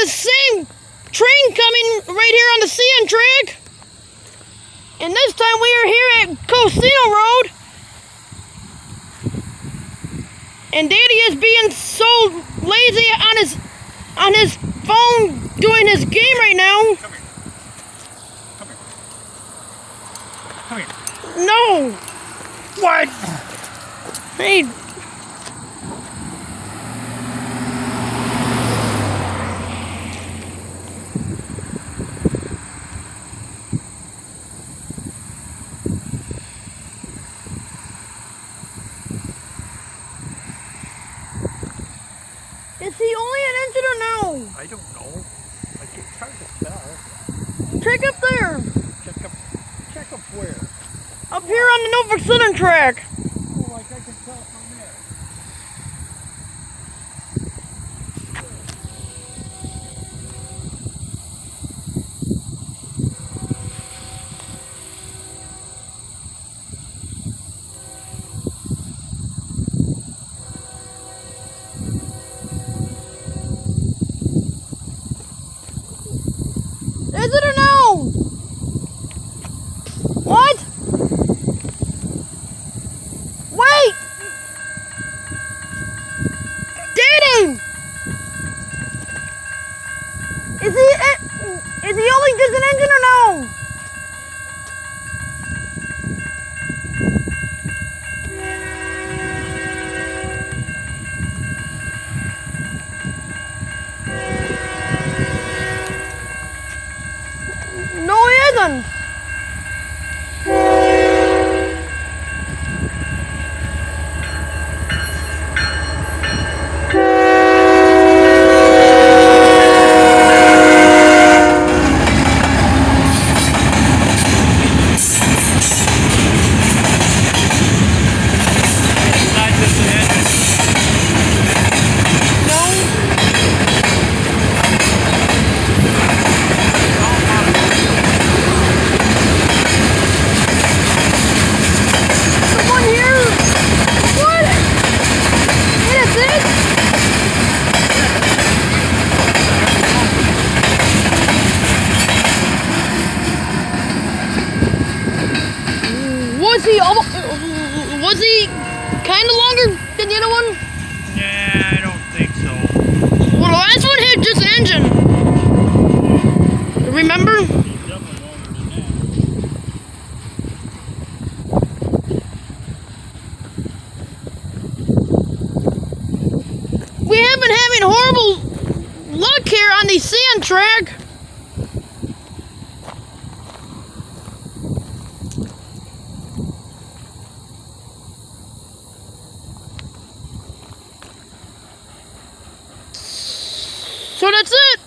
the same train coming right here on the sand track. And this time we are here at Cousino Road. And Daddy is being so lazy on his phone doing his game right now. Come here. No. What? Hey. Is he only an engine or no? I don't know. I can try to tell. Check up there. Check up where? Up here on the Norfolk Southern track. Oh, like I can tell from there. Is it or no? What? Wait! Daddy! Is he only just an engine or no? No, he isn't. Was he kind of longer than the other one? Yeah, I don't think so. Well, the last one had just an engine. Remember? He's definitely longer than that. We have been having horrible luck here on the sand track. So that's it.